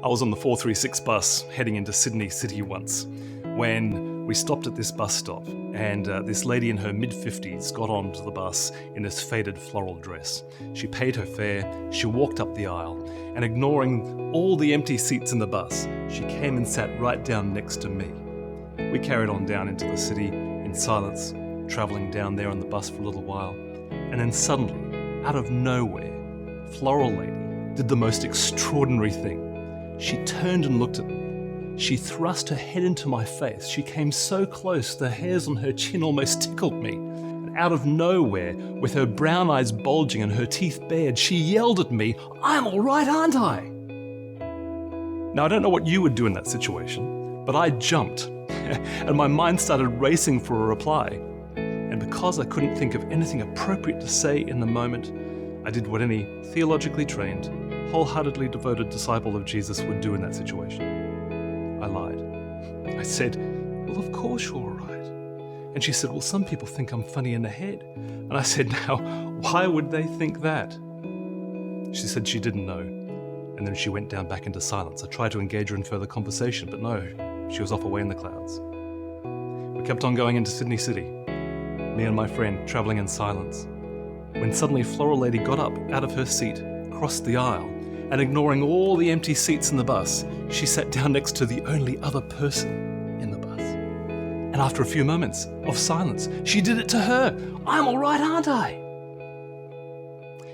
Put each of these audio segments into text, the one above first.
I was on the 436 bus heading into Sydney City once when we stopped at this bus stop and this lady in her mid-50s got onto the bus in this faded floral dress. She paid her fare, she walked up the aisle, and ignoring all the empty seats in the bus, she came and sat right down next to me. We carried on down into the city in silence, travelling down there on the bus for a little while, and then suddenly, out of nowhere, Floral Lady did the most extraordinary thing. She turned and looked at me. She thrust her head into my face. She came so close, the hairs on her chin almost tickled me. And out of nowhere, with her brown eyes bulging and her teeth bared, she yelled at me, "I'm all right, aren't I?" Now, I don't know what you would do in that situation, but I jumped, and my mind started racing for a reply. And because I couldn't think of anything appropriate to say in the moment, I did what any theologically trained, wholeheartedly devoted disciple of Jesus would do in that situation. I lied. I said, "Well, of course you're all right." And she said, "Well, some people think I'm funny in the head." And I said, "Now, why would they think that?" She said she didn't know. And then she went down back into silence. I tried to engage her in further conversation, but no, she was off away in the clouds. We kept on going into Sydney City, me and my friend travelling in silence, when suddenly Floral Lady got up out of her seat, crossed the aisle, and ignoring all the empty seats in the bus, she sat down next to the only other person in the bus. And after a few moments of silence, she did it to her. "I'm all right, aren't I?"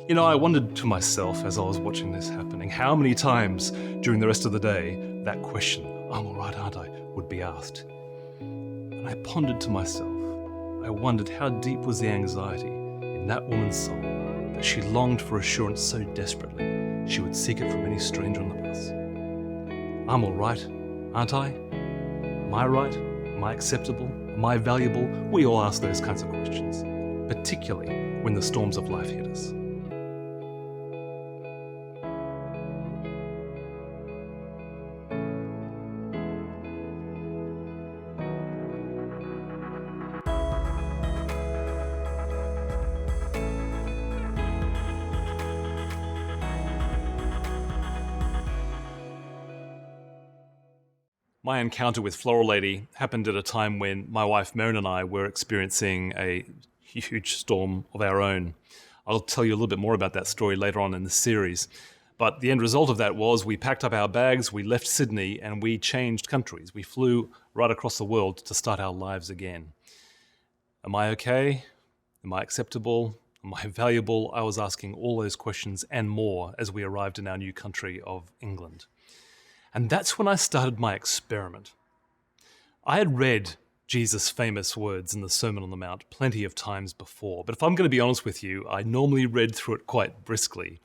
You know, I wondered to myself as I was watching this happening, how many times during the rest of the day that question, "I'm all right, aren't I?" would be asked. And I pondered to myself, I wondered how deep was the anxiety in that woman's soul that she longed for assurance so desperately she would seek it from any stranger on the bus. I'm all right, aren't I? Am I right? Am I acceptable? Am I valuable? We all ask those kinds of questions, particularly when the storms of life hit us. My encounter with Floral Lady happened at a time when my wife Maren and I were experiencing a huge storm of our own. I'll tell you a little bit more about that story later on in the series. But the end result of that was we packed up our bags, we left Sydney, and we changed countries. We flew right across the world to start our lives again. Am I okay? Am I acceptable? Am I valuable? I was asking all those questions and more as we arrived in our new country of England. And that's when I started my experiment. I had read Jesus' famous words in the Sermon on the Mount plenty of times before, but if I'm going to be honest with you, I normally read through it quite briskly.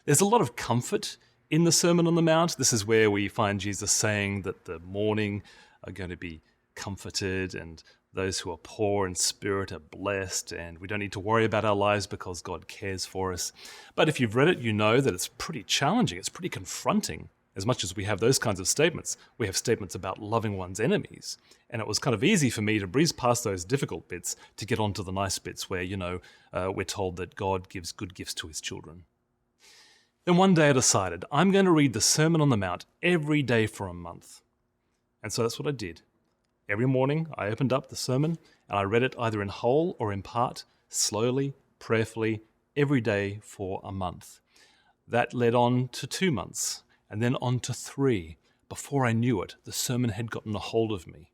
There's a lot of comfort in the Sermon on the Mount. This is where we find Jesus saying that the mourning are going to be comforted and those who are poor in spirit are blessed, and we don't need to worry about our lives because God cares for us. But if you've read it, you know that it's pretty challenging, it's pretty confronting. As much as we have those kinds of statements, we have statements about loving one's enemies. And it was kind of easy for me to breeze past those difficult bits to get onto the nice bits where, we're told that God gives good gifts to his children. Then one day I decided I'm going to read the Sermon on the Mount every day for a month. And so that's what I did. Every morning I opened up the sermon and I read it either in whole or in part, slowly, prayerfully, every day for a month. That led on to 2 months. And then on to 3. Before I knew it, the sermon had gotten a hold of me.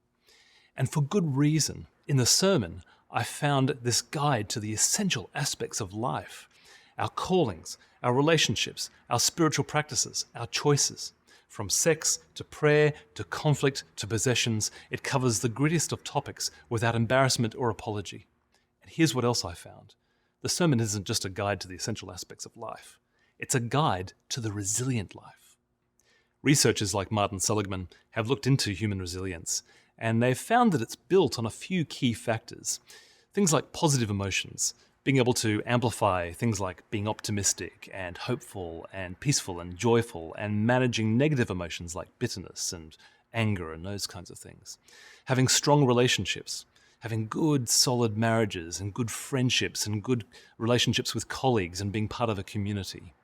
And for good reason. In the sermon, I found this guide to the essential aspects of life, our callings, our relationships, our spiritual practices, our choices. From sex to prayer to conflict to possessions, it covers the grittiest of topics without embarrassment or apology. And here's what else I found. The sermon isn't just a guide to the essential aspects of life. It's a guide to the resilient life. Researchers like Martin Seligman have looked into human resilience, and they've found that it's built on a few key factors. Things like positive emotions, being able to amplify things like being optimistic and hopeful and peaceful and joyful, and managing negative emotions like bitterness and anger and those kinds of things. Having strong relationships, having good, solid marriages and good friendships and good relationships with colleagues and being part of a community.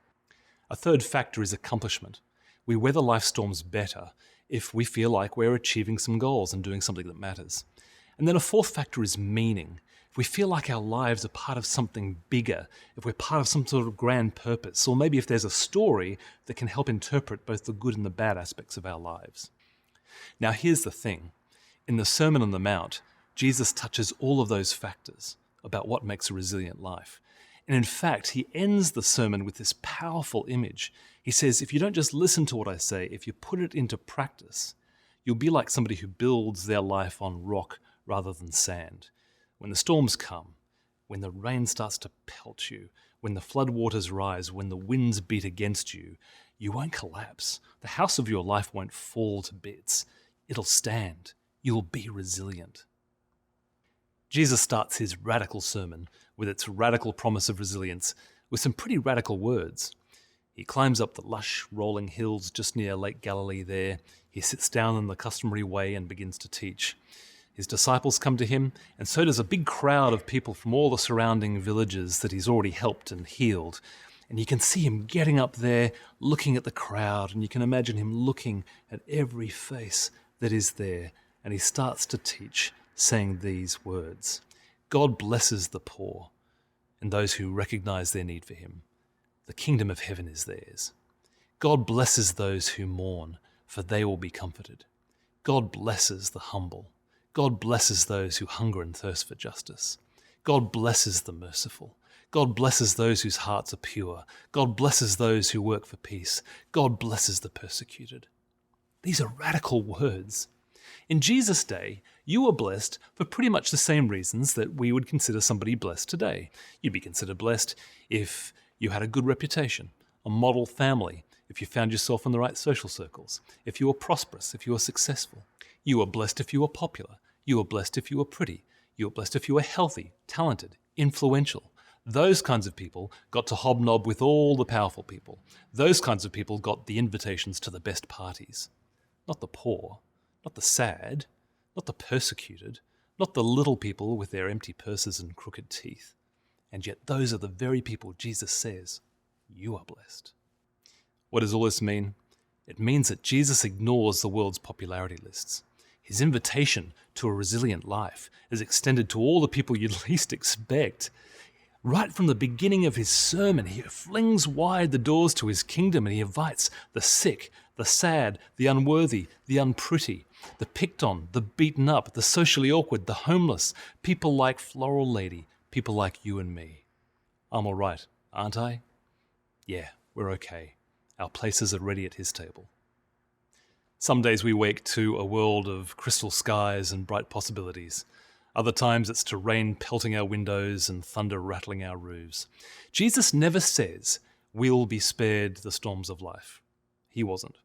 A third factor is accomplishment. We weather life storms better if we feel like we're achieving some goals and doing something that matters. And then a fourth factor is meaning. If we feel like our lives are part of something bigger, if we're part of some sort of grand purpose, or maybe if there's a story that can help interpret both the good and the bad aspects of our lives. Now here's the thing. In the Sermon on the Mount, Jesus touches all of those factors about what makes a resilient life. And in fact, he ends the sermon with this powerful image. He says, if you don't just listen to what I say, if you put it into practice, you'll be like somebody who builds their life on rock rather than sand. When the storms come, when the rain starts to pelt you, when the floodwaters rise, when the winds beat against you, you won't collapse. The house of your life won't fall to bits. It'll stand. You'll be resilient. Jesus starts his radical sermon with its radical promise of resilience with some pretty radical words. He climbs up the lush, rolling hills just near Lake Galilee there. He sits down in the customary way and begins to teach. His disciples come to him, and so does a big crowd of people from all the surrounding villages that he's already helped and healed. And you can see him getting up there, looking at the crowd, and you can imagine him looking at every face that is there. And he starts to teach, saying these words: God blesses the poor and those who recognize their need for him. The kingdom of heaven is theirs. God blesses those who mourn, for they will be comforted. God blesses the humble. God blesses those who hunger and thirst for justice. God blesses the merciful. God blesses those whose hearts are pure. God blesses those who work for peace. God blesses the persecuted. These are radical words. In Jesus' day, you were blessed for pretty much the same reasons that we would consider somebody blessed today. You'd be considered blessed if you had a good reputation, a model family, if you found yourself in the right social circles, if you were prosperous, if you were successful. You were blessed if you were popular. You were blessed if you were pretty. You were blessed if you were healthy, talented, influential. Those kinds of people got to hobnob with all the powerful people. Those kinds of people got the invitations to the best parties. Not the poor, not the sad, not the persecuted, not the little people with their empty purses and crooked teeth. And yet those are the very people Jesus says, you are blessed. What does all this mean? It means that Jesus ignores the world's popularity lists. His invitation to a resilient life is extended to all the people you'd least expect. Right from the beginning of his sermon, he flings wide the doors to his kingdom and he invites the sick, the sad, the unworthy, the unpretty, the picked on, the beaten up, the socially awkward, the homeless, people like Floral Lady, people like you and me. I'm all right, aren't I? Yeah, we're okay. Our places are ready at his table. Some days we wake to a world of crystal skies and bright possibilities. Other times it's to rain pelting our windows and thunder rattling our roofs. Jesus never says we'll be spared the storms of life. He wasn't.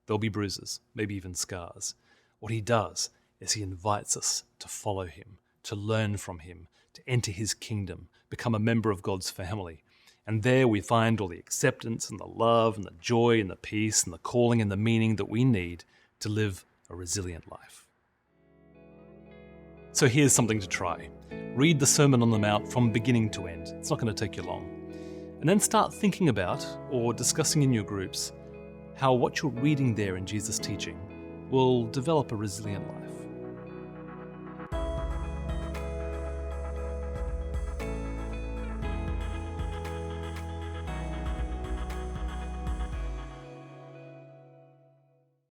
There'll be bruises, maybe even scars. What he does is he invites us to follow him, to learn from him, to enter his kingdom, become a member of God's family. And there we find all the acceptance and the love and the joy and the peace and the calling and the meaning that we need to live a resilient life. So here's something to try. Read the Sermon on the Mount from beginning to end. It's not going to take you long. And then start thinking about or discussing in your groups how what you're reading there in Jesus' teaching will develop a resilient life.